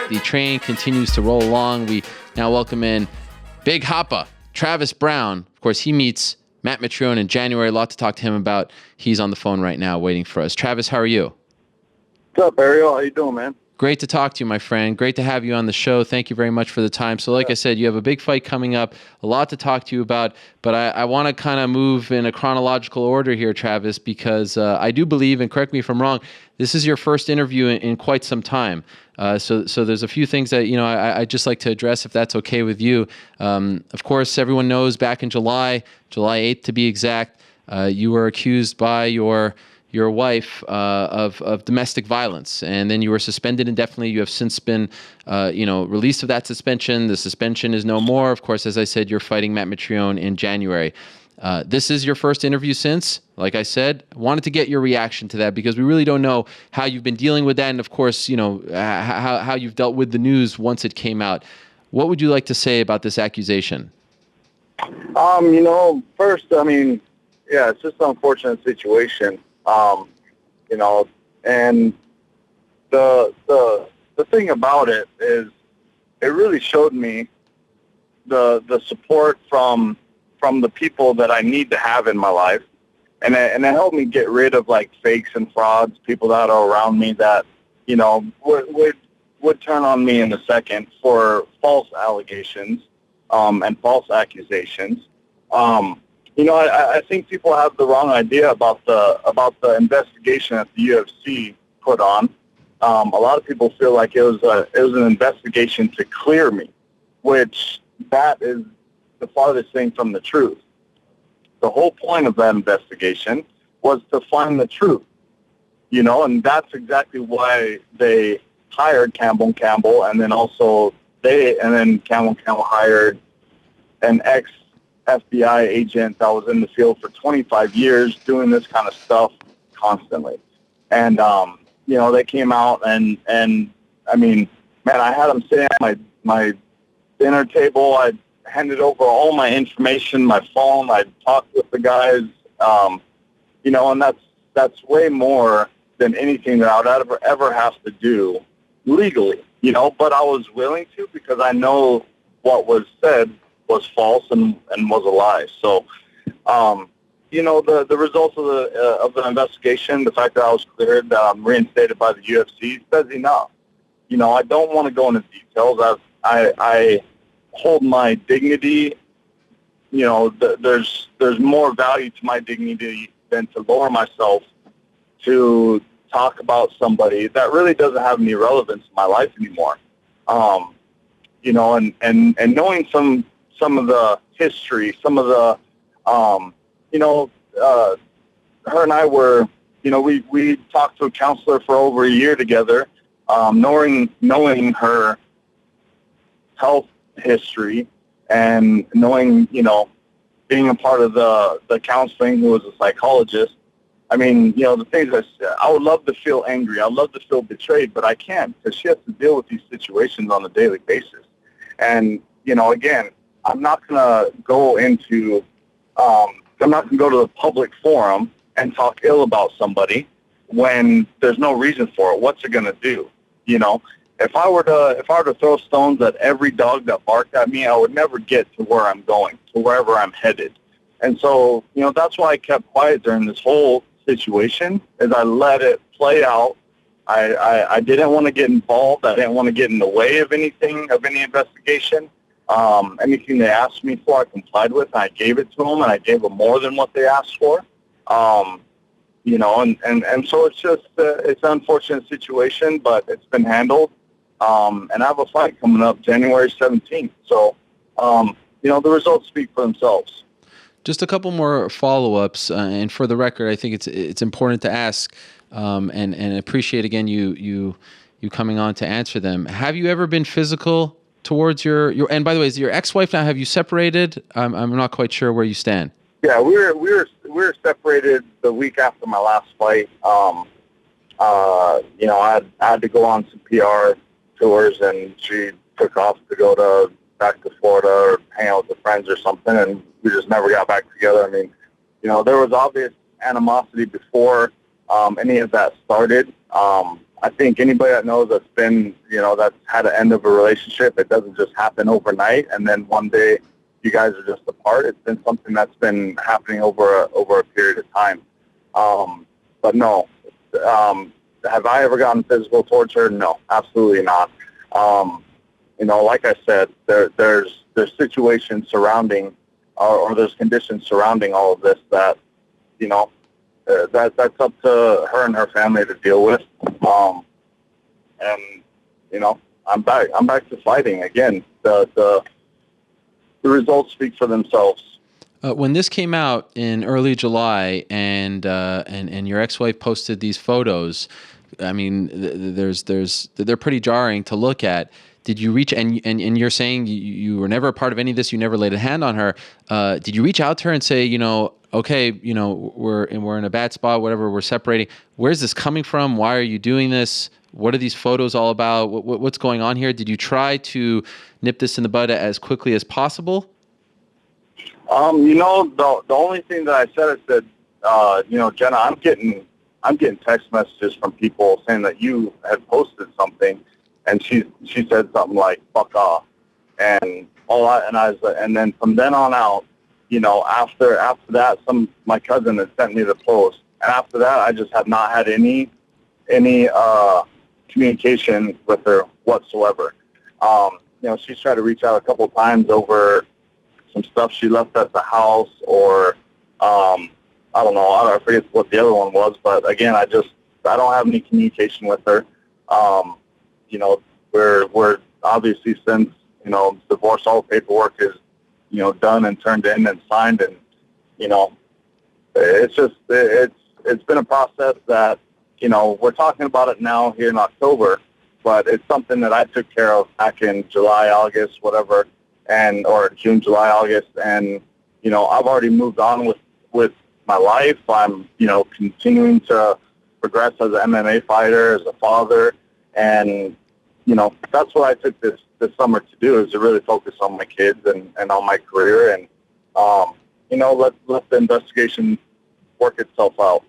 The train continues to roll along. We now welcome in Big Hoppa, Travis Browne. Of course, he meets Matt Mitrione in January. A lot to talk to him about. He's on the phone right now waiting for us. Travis, how are you? What's up, Ariel? How you doing, man? Great to talk to you, my friend. Great to have you on the show. Thank you very much for the time. So like I said, you have a big fight coming up, a lot to talk to you about, but I want to kind of move in a chronological order here, Travis, because I do believe, and correct me if I'm wrong, this is your first interview in quite some time. So there's a few things that, I'd just like to address if that's okay with you. Of course, everyone knows back in July 8th to be exact, you were accused by your wife of domestic violence, and then you were suspended indefinitely. You have since been, released of that suspension. The suspension is no more. Of course, as I said, you're fighting Matt Mitrione in January. This is your first interview since, like I said. I wanted to get your reaction to that because we really don't know how you've been dealing with that, and of course, how you've dealt with the news once it came out. What would you like to say about this accusation? First, it's just an unfortunate situation. And the thing about it is it really showed me the support from the people that I need to have in my life. And it helped me get rid of like fakes and frauds, people that are around me that, would turn on me in a second for false allegations, and false accusations. I think people have the wrong idea about the investigation that the UFC put on. A lot of people feel like it was an investigation to clear me, which that is the farthest thing from the truth. The whole point of that investigation was to find the truth, and that's exactly why they hired Campbell & Campbell, and then Campbell & Campbell hired an ex-FBI agent that was in the field for 25 years doing this kind of stuff constantly. And, they came out and I had them sitting at my dinner table. I handed over all my information, my phone. I talked with the guys, and that's way more than anything that I would ever have to do legally, but I was willing to because I know what was said was false and was a lie. So, the results of the investigation, the fact that I was cleared, reinstated by the UFC, says enough. I don't want to go into details. I hold my dignity. There's more value to my dignity than to lower myself to talk about somebody that really doesn't have any relevance in my life anymore. And knowing some of the history, some of the, her and I were, we talked to a counselor for over a year together, knowing her health history and knowing, being a part of the counseling, who was a psychologist. The things I would love to feel angry. I'd love to feel betrayed, but I can't because she has to deal with these situations on a daily basis. And, again, I'm not going to go into, I'm not going to go to the public forum and talk ill about somebody when there's no reason for it. What's it going to do? If I were to throw stones at every dog that barked at me, I would never get to where I'm going, to wherever I'm headed. And so, that's why I kept quiet during this whole situation, is I let it play out. I didn't want to get involved. I didn't want to get in the way of anything, of any investigation. Anything they asked me for, I complied with, and I gave it to them, and I gave them more than what they asked for. And so it's just, it's an unfortunate situation, but it's been handled. And I have a fight coming up January 17th. So, the results speak for themselves. Just a couple more follow-ups, and for the record, I think it's important to ask, and appreciate again you coming on to answer them. Have you ever been physical towards your and by the way, is your ex-wife now? Have you separated? I'm not quite sure where you stand. Yeah, we were separated the week after my last fight. I had to go on some PR tours, and she took off to go back to Florida or hang out with her friends or something, and we just never got back together. There was obvious animosity before any of that started. I think anybody that knows that's been, that's had an end of a relationship, it doesn't just happen overnight and then one day you guys are just apart. It's been something that's been happening over a period of time. But no, have I ever gotten physical towards her? No, absolutely not. Like I said, there's situations surrounding, or there's conditions surrounding all of this that, that's up to her and her family to deal with. And I'm back to fighting again. The results speak for themselves. When this came out in early July, and your ex-wife posted these photos, I mean, they're pretty jarring to look at. Did you reach, and you're saying you were never a part of any of this, you never laid a hand on her. Did you reach out to her and say, okay, we're in a bad spot, whatever, we're separating. Where's this coming from? Why are you doing this? What are these photos all about? What's going on here? Did you try to nip this in the bud as quickly as possible? The only thing that I said, Jenna, I'm getting text messages from people saying that you had posted something, and she said something like "fuck off," and and then from then on out, after that, my cousin had sent me the post, and after that, I just have not had any communication with her whatsoever. She's tried to reach out a couple of times over some stuff she left at the house, or I don't know, I forget what the other one was, but again, I don't have any communication with her. We're obviously, since divorce, all the paperwork is done and turned in and signed, and it's been a process that we're talking about it now here in October, but it's something that I took care of back in July, August, whatever, or June, July, August, and I've already moved on with my life. I'm continuing to progress as an MMA fighter, as a father, and that's what I took this summer to do, is to really focus on my kids and on my career, and let the investigation work itself out.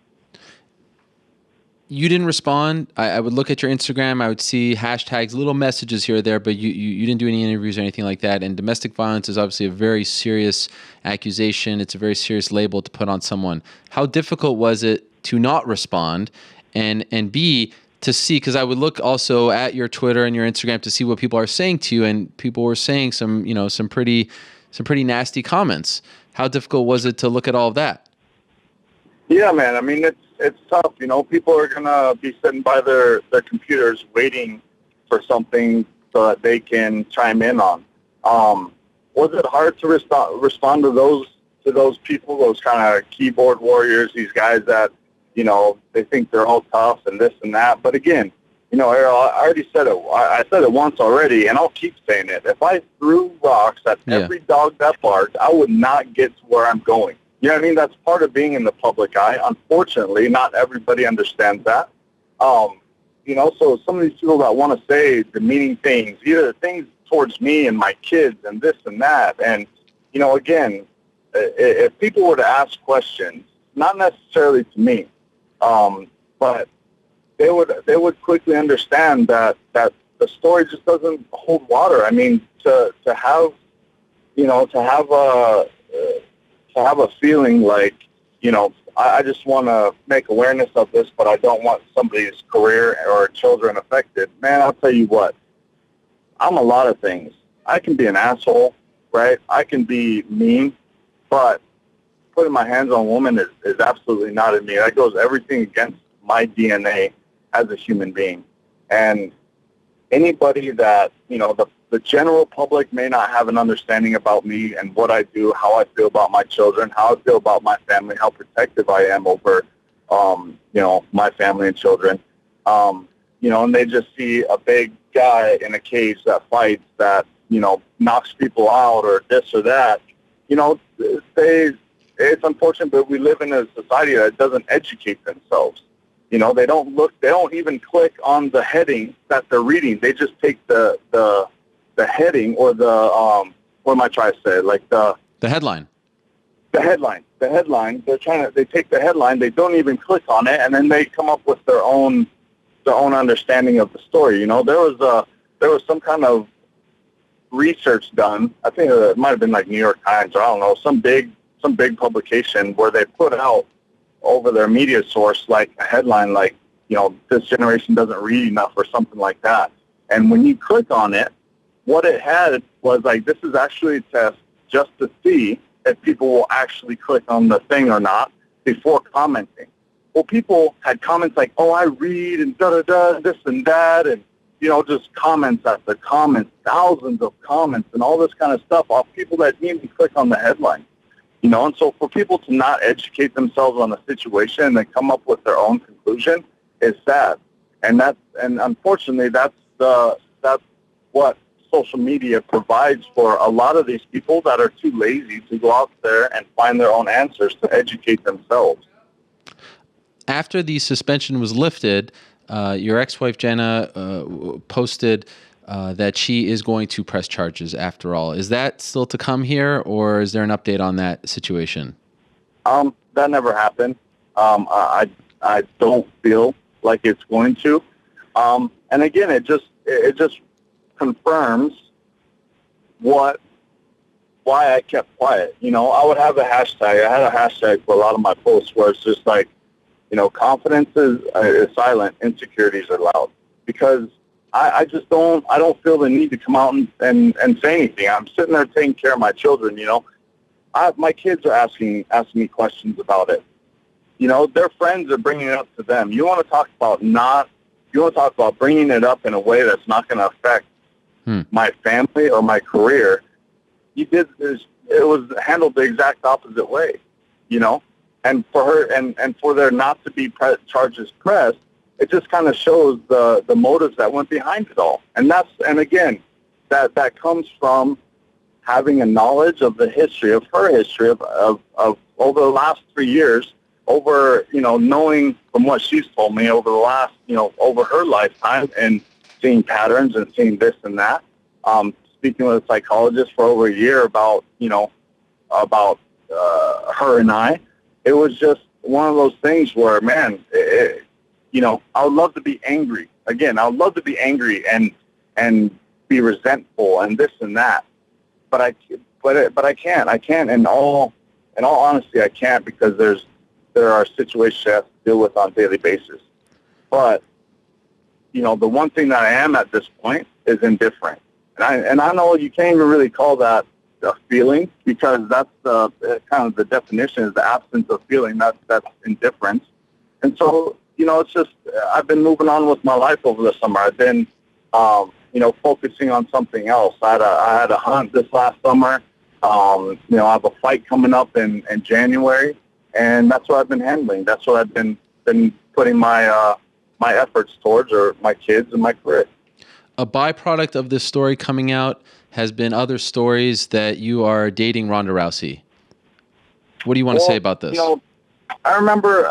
You didn't respond. I would look at your Instagram. I would see hashtags, little messages here or there, but you didn't do any interviews or anything like that. And domestic violence is obviously a very serious accusation. It's a very serious label to put on someone. How difficult was it to not respond, and B, to see, because I would look also at your Twitter and your Instagram to see what people are saying to you, and people were saying some pretty nasty comments. How difficult was it to look at all of that? Yeah, man. I mean, it's tough. People are gonna be sitting by their computers waiting for something so that they can chime in on. Was it hard to respond to those people, those kind of keyboard warriors, these guys that they think they're all tough and this and that? But again, Errol, I already said it. I said it once already, and I'll keep saying it. If I threw rocks at every dog that barked, I would not get to where I'm going. You know what I mean? That's part of being in the public eye. Unfortunately, not everybody understands that. So some of these people that want to say demeaning things, either things towards me and my kids and this and that, and, again, if people were to ask questions, not necessarily to me, but they would quickly understand that the story just doesn't hold water. I mean, to have a feeling like, I just want to make awareness of this, but I don't want somebody's career or children affected. Man, I'll tell you what, I'm a lot of things. I can be an asshole, right? I can be mean, but putting my hands on a woman is absolutely not in me. That goes everything against my DNA as a human being. And anybody that, the general public may not have an understanding about me and what I do, how I feel about my children, how I feel about my family, how protective I am over, my family and children. And they just see a big guy in a cage that fights, that, knocks people out or this or that. It's unfortunate, but we live in a society that doesn't educate themselves. They don't even click on the heading that they're reading. They just take the heading, or what am I trying to say? Like the headline. The headline. They take the headline, they don't even click on it, and then they come up with their own their own understanding of the story. You know, there was some kind of research done. I think it might have been like New York Times, or I don't know, some big publication where they put out over their media source like a headline like, you know, this generation doesn't read enough or something like that. And when you click on it, what it had was like, this is actually a test just to see if people will actually click on the thing or not before commenting. Well, people had comments like, oh, I read and da-da-da, this and that, and, you know, just comments after comments, thousands of comments and all this kind of stuff off people that didn't even click on the headline. You know, and so for people to not educate themselves on the situation and then come up with their own conclusion is sad. And unfortunately, that's what social media provides for a lot of these people that are too lazy to go out there and find their own answers to educate themselves. After the suspension was lifted, your ex-wife Jenna posted that she is going to press charges after all. Is that still to come here, or is there an update on that situation? That never happened. I don't feel like it's going to. And again, it just confirms why I kept quiet. You know, I would have a hashtag. I had a hashtag for a lot of my posts where it's just like, you know, confidence is silent, insecurities are loud. Because I don't feel the need to come out and say anything. I'm sitting there taking care of my children, you know. My kids are asking me questions about it. You know, their friends are bringing it up to them. You want to talk about bringing it up in a way that's not going to affect my family or my career. It was handled the exact opposite way, you know. And for her, and for there not to be charges pressed, it just kind of shows the motives that went behind it all. And again, that comes from having a knowledge of the history of her history of over the last 3 years, over, you know, knowing from what she's told me over the last, you know, over her lifetime, and seeing patterns and seeing this and that. Speaking with a psychologist for over a year about her and I, it was just one of those things where, man, you know, I would love to be angry. Again, I would love to be angry and be resentful and this and that, but I can't. I can't. In all honesty, I can't, because there are situations I have to deal with on a daily basis. But, you know, the one thing that I am at this point is indifferent. And I know you can't even really call that a feeling, because that's kind of the definition is the absence of feeling. That's indifference. And so, you know, it's just, I've been moving on with my life over the summer. I've been, you know, focusing on something else. I had a hunt this last summer. You know, I have a fight coming up in January, and that's what I've been handling. That's what I've been putting my efforts towards, or my kids and my career. A byproduct of this story coming out has been other stories that you are dating Ronda Rousey. What do you want to say about this? You know, I remember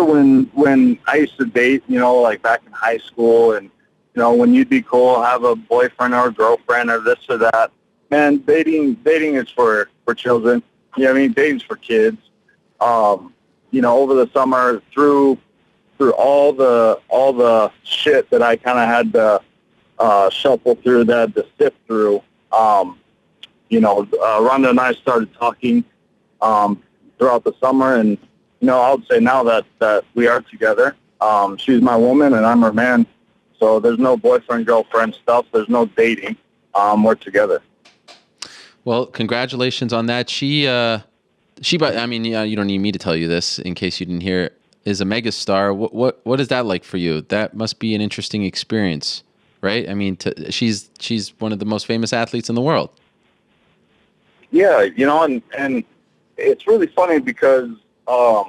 when I used to date, you know, like back in high school, and, you know, when you'd be cool, have a boyfriend or a girlfriend or this or that. Man, dating is for children. You know what I mean? Dating's for kids. You know, over the summer, through all the shit that I kind of had to shuffle through, that to sift through. You know, Ronda and I started talking throughout the summer, and, you know, I would say now that we are together. She's my woman and I'm her man. So there's no boyfriend, girlfriend stuff. There's no dating. We're together. Well, congratulations on that. She, I mean, yeah, you don't need me to tell you this in case you didn't hear it, is a megastar. What is that like for you? That must be an interesting experience, right? I mean, she's one of the most famous athletes in the world. Yeah, you know, and it's really funny because, you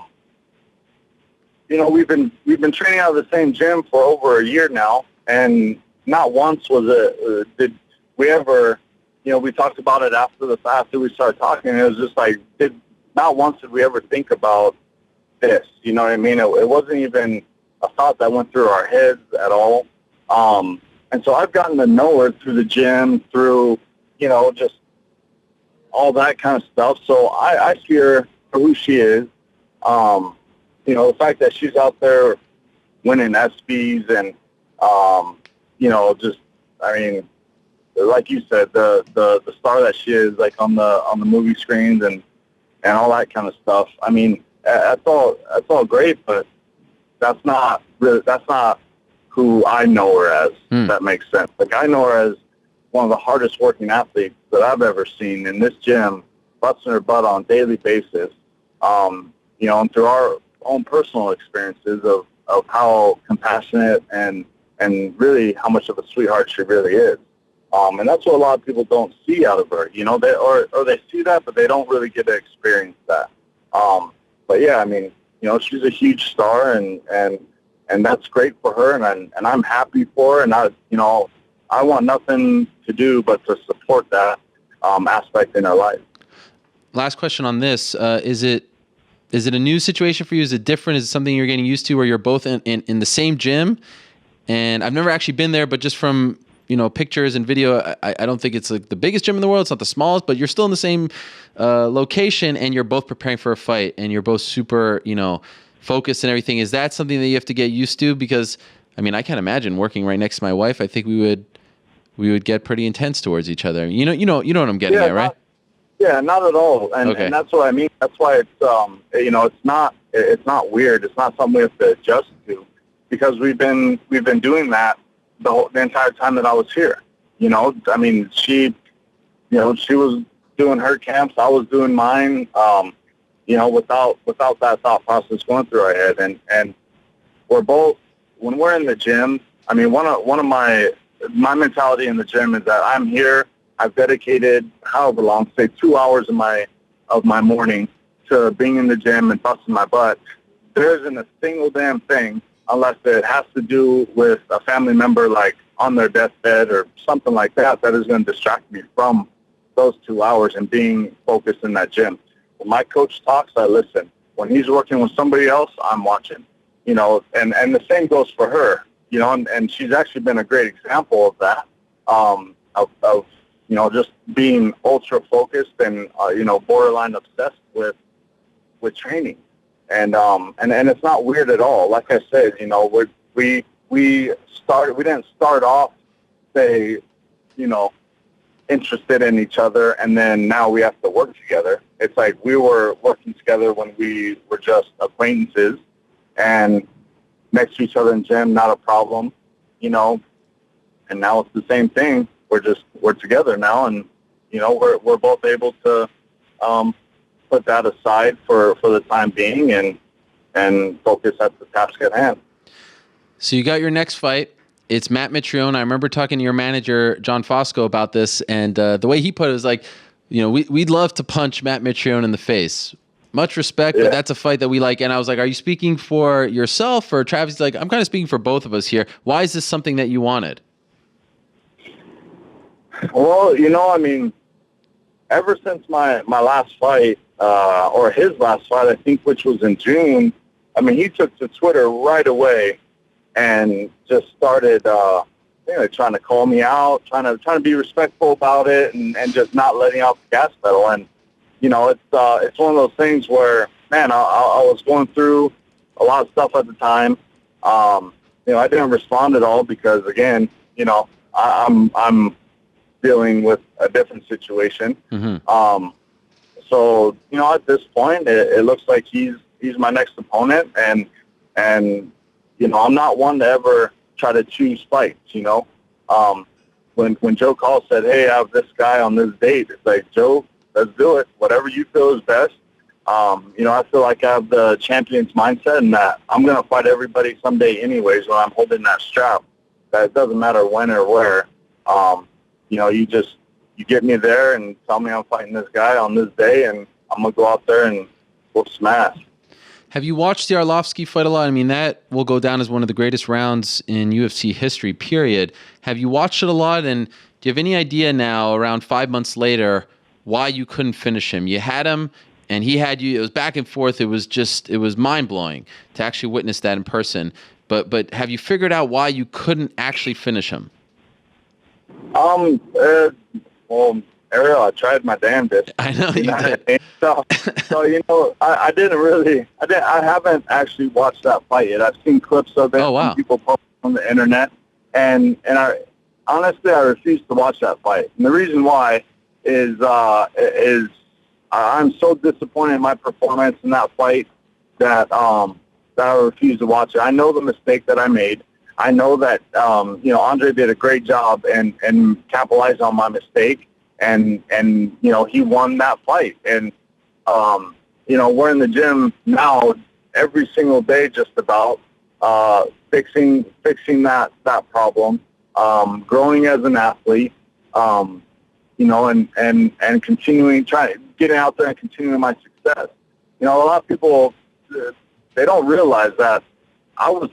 know, we've been training out of the same gym for over a year now, and not once did we ever, you know, we talked about it after we started talking, and it was just like, not once did we ever think about this, you know what I mean? It wasn't even a thought that went through our heads at all. And so I've gotten to know her through the gym, through, you know, just all that kind of stuff. So I see her for who she is. You know, the fact that she's out there winning ESPYs and, Just, I mean, like you said, the star that she is, like on the movie screens and all that kind of stuff. I mean, that's all great, but that's not who I know her as. If that makes sense. Like, I know her as one of the hardest working athletes that I've ever seen in this gym, busting her butt on a daily basis. And through our own personal experiences of how compassionate and really how much of a sweetheart she really is. And that's what a lot of people don't see out of her. They see that, but they don't really get to experience that. But yeah, I mean, she's a huge star, and that's great for her, and I'm happy for her, and I want nothing to do but to support that aspect in her life. Last question on this: Is it a new situation for you? Is it different? Is it something you're getting used to, where you're both in the same gym? And I've never actually been there, but just from pictures and video, I don't think it's like the biggest gym in the world. It's not the smallest, but you're still in the same location, and you're both preparing for a fight, and you're both super focused and everything. Is that something that you have to get used to? Because I mean, I can't imagine working right next to my wife. I think we would get pretty intense towards each other. You know what I'm getting at, right? Yeah, not at all. And, okay. And that's what I mean. That's why it's it's not weird. It's not something we have to adjust to, because we've been doing that the entire time that I was here. I mean, she was doing her camps, I was doing mine. Without that thought process going through our head, and we're both, when we're in the gym. I mean, one of my mentality in the gym is that I'm here. I've dedicated however long, say 2 hours of my morning to being in the gym and busting my butt. There isn't a single damn thing, unless it has to do with a family member, like on their deathbed or something like that, that is going to distract me from those 2 hours and being focused in that gym. When my coach talks, I listen. When he's working with somebody else, I'm watching. And the same goes for her. And she's actually been a great example of that. Of just being ultra focused and borderline obsessed with training. And it's not weird at all. Like I said, we didn't start off, say, interested in each other, and then now we have to work together. It's like we were working together when we were just acquaintances, and next to each other in gym, not a problem, and now it's the same thing. We're together now, and we're both able to put that aside for the time being and focus at the task at hand. So you got your next fight. It's Matt Mitrione. I remember talking to your manager, John Fosco, about this, and the way he put it was like, we'd love to punch Matt Mitrione in the face. Much respect, but that's a fight that we like. And I was like, are you speaking for yourself or Travis? He's like, I'm kind of speaking for both of us here. Why is this something that you wanted? Well, I mean, ever since my last fight, or his last fight, I think, which was in June, I mean, he took to Twitter right away and just started trying to call me out, trying to be respectful about it, and just not letting out the gas pedal. And it's one of those things where, man, I was going through a lot of stuff at the time. I didn't respond at all because, again, I'm dealing with a different situation. Mm-hmm. So at this point, it looks like he's my next opponent, and I'm not one to ever try to choose fights. When Joe Call said, "Hey, I have this guy on this date," it's like, Joe, let's do it. Whatever you feel is best. I feel like I have the champion's mindset, and that I'm going to fight everybody someday anyways when I'm holding that strap. That it doesn't matter when or where. You get me there and tell me I'm fighting this guy on this day, and I'm going to go out there and whoop smash. Have you watched the Arlovsky fight a lot? I mean, that will go down as one of the greatest rounds in UFC history, period. Have you watched it a lot? And do you have any idea now, around 5 months later, why you couldn't finish him? You had him, and he had you. It was back and forth. It was mind-blowing to actually witness that in person. But have you figured out why you couldn't actually finish him? Well, Ariel, I tried my damnedest. I know you did. So I haven't actually watched that fight yet. I've seen clips of it. Oh, wow. People post on the internet. and I honestly I refused to watch that fight. And the reason why is I'm so disappointed in my performance in that fight that that I refuse to watch it. I know the mistake that I made. I know that Andre did a great job and capitalized on my mistake, and he won that fight. And we're in the gym now every single day, just about fixing that problem, growing as an athlete, and continuing, getting out there and continuing my success. A lot of people, they don't realize that I was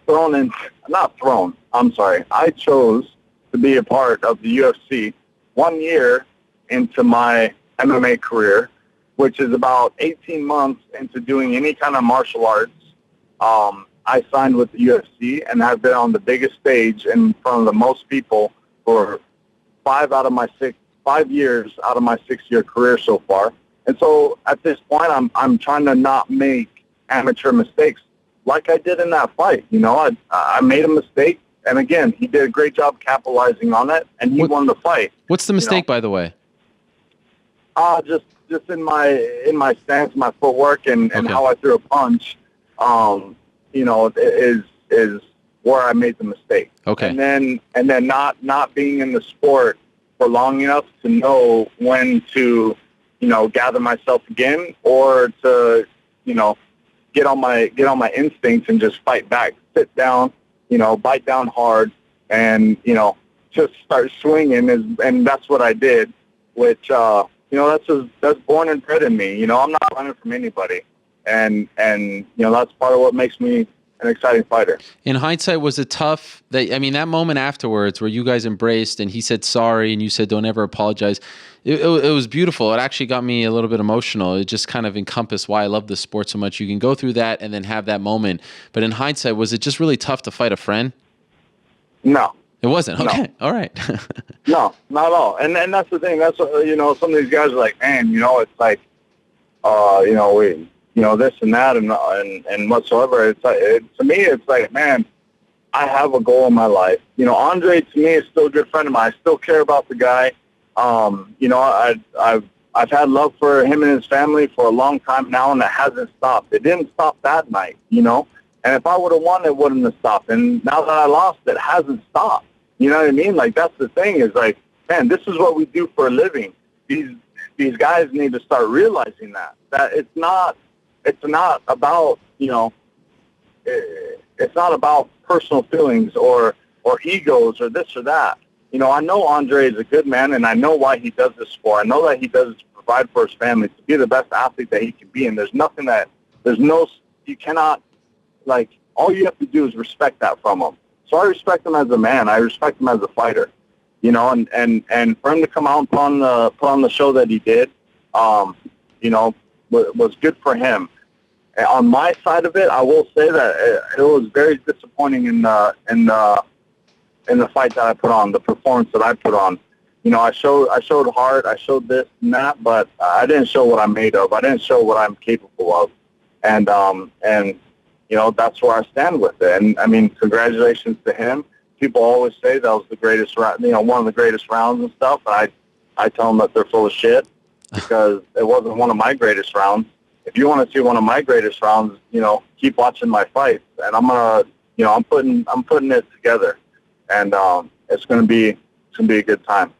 I chose to be a part of the UFC 1 year into my MMA career, which is about 18 months into doing any kind of martial arts. I signed with the UFC and have been on the biggest stage in front of the most people for 5 years out of my 6-year career so far. And so at this point, I'm trying to not make amateur mistakes like I did in that fight. I made a mistake, and again, he did a great job capitalizing on it, and he won the fight. What's the mistake, by the way? Just in my stance, my footwork, and how I threw a punch. Is where I made the mistake. Okay. And then not being in the sport for long enough to know when to, gather myself again, or to, get on my instincts and just fight back, sit down, bite down hard, and just start swinging. And that's what I did, which that's born and bred in me. I'm not running from anybody, and that's part of what makes me an exciting fighter. In hindsight, was it tough? That moment afterwards where you guys embraced and he said sorry and you said don't ever apologize. It was beautiful. It actually got me a little bit emotional. It just kind of encompassed why I love this sport so much. You can go through that and then have that moment. But in hindsight, was it just really tough to fight a friend? No. It wasn't? Okay. No. All right. No, not at all. And that's the thing. That's what, some of these guys are like, man, it's like, this and that and whatsoever. It's like, to me, it's like, man, I have a goal in my life. Andre to me is still a good friend of mine. I still care about the guy. I've had love for him and his family for a long time now, and it hasn't stopped. It didn't stop that night, And if I would have won, it wouldn't have stopped. And now that I lost, it hasn't stopped. You know what I mean? Like, that's the thing is like, man, this is what we do for a living. These guys need to start realizing that it's not about, it's not about personal feelings or egos or this or that. I know Andre is a good man, and I know why he does this for. I know that he does it to provide for his family, to be the best athlete that he can be. And you cannot, like, all you have to do is respect that from him. So I respect him as a man. I respect him as a fighter, and for him to come out and put on the show that he did, was good for him. And on my side of it, I will say that it was very disappointing in the fight that I put on, the performance that I put on. I showed heart, I showed this and that, but I didn't show what I'm made of. I didn't show what I'm capable of, and that's where I stand with it. And I mean, congratulations to him. People always say that was the greatest round, one of the greatest rounds and stuff. And I tell them that they're full of shit because it wasn't one of my greatest rounds. If you want to see one of my greatest rounds, keep watching my fights, and I'm gonna, I'm putting it together, and it's gonna be a good time.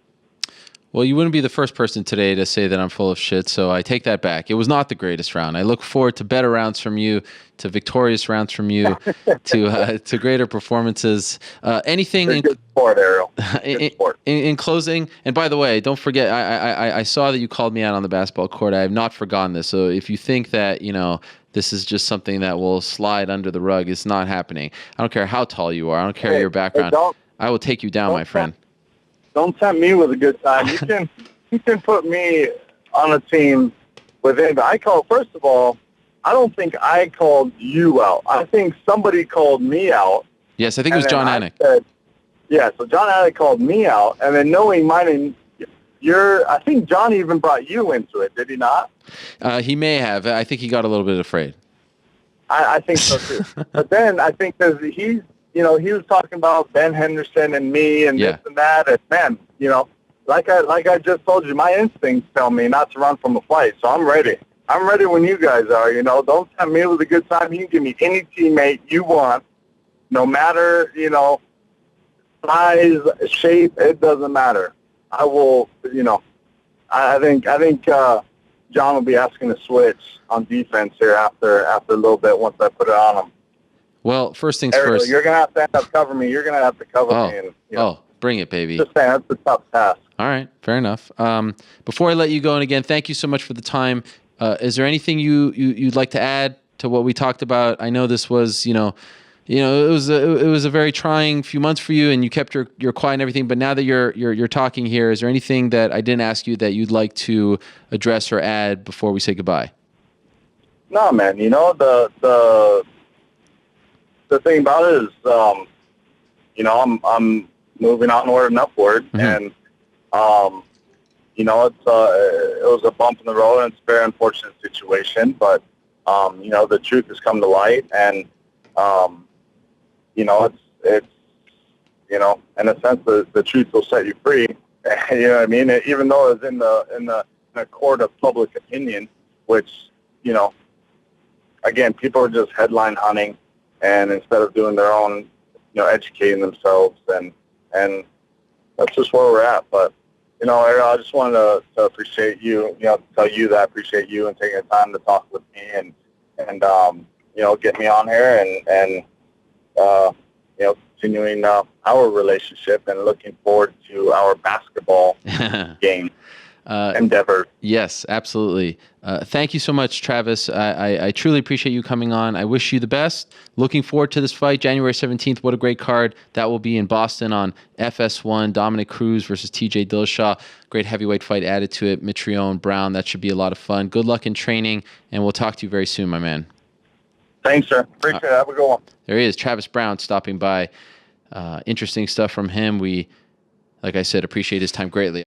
Well, you wouldn't be the first person today to say that I'm full of shit, so I take that back. It was not the greatest round. I look forward to better rounds from you, to victorious rounds from you, to greater performances. Anything in good sport, Ariel. Good sport. In closing, and by the way, don't forget, I saw that you called me out on the basketball court. I have not forgotten this. So if you think that this is just something that will slide under the rug, it's not happening. I don't care how tall you are. I don't care your background. I will take you down, my friend. Don't tempt me with a good time. You can put me on a team with anybody. First of all, I don't think I called you out. I think somebody called me out. Yes, I think it was John Anik. So John Anik called me out, and then knowing mine, I think John even brought you into it, did he not? He may have. I think he got a little bit afraid. I think so too. But then I think he was talking about Ben Henderson and me and Yeah. this and that. And man, like I just told you, my instincts tell me not to run from a fight. So I'm ready. I'm ready when you guys are. Don't tempt me with a good time. You can give me any teammate you want, no matter size, shape. It doesn't matter. I will. I think John will be asking to switch on defense here after a little bit once I put it on him. Well, first things Ariel, first. you're gonna have to end up covering me. You're gonna have to cover me. And, bring it, baby. just saying, that's a tough task. All right, fair enough. Before I let you go, and again, thank you so much for the time. Is there anything you'd like to add to what we talked about? I know this was, it was a very trying few months for you, and you kept your quiet and everything. But now that you're talking here, is there anything that I didn't ask you that you'd like to address or add before we say goodbye? No, man. The thing about it is, I'm moving onward and upward, and it was a bump in the road, and it's a very unfortunate situation. But the truth has come to light, and it's in a sense, the truth will set you free. You know what I mean? Even though it's in the court of public opinion, which again, people are just headline hunting, and instead of doing their own, educating themselves, and that's just where we're at. But Ariel, I just wanted to appreciate you, tell you that I appreciate you and taking the time to talk with me and get me on here and continuing our relationship and looking forward to our basketball game endeavor. Yes, absolutely. Thank you so much, Travis. I truly appreciate you coming on. I wish you the best. Looking forward to this fight, January 17th. What a great card. That will be in Boston on FS1. Dominic Cruz versus TJ Dillashaw. Great heavyweight fight added to it. Mitrione, Browne. That should be a lot of fun. Good luck in training, and we'll talk to you very soon, my man. Thanks, sir. Appreciate it. Have a good one. There he is, Travis Browne, stopping by. Interesting stuff from him. We, like I said, appreciate his time greatly.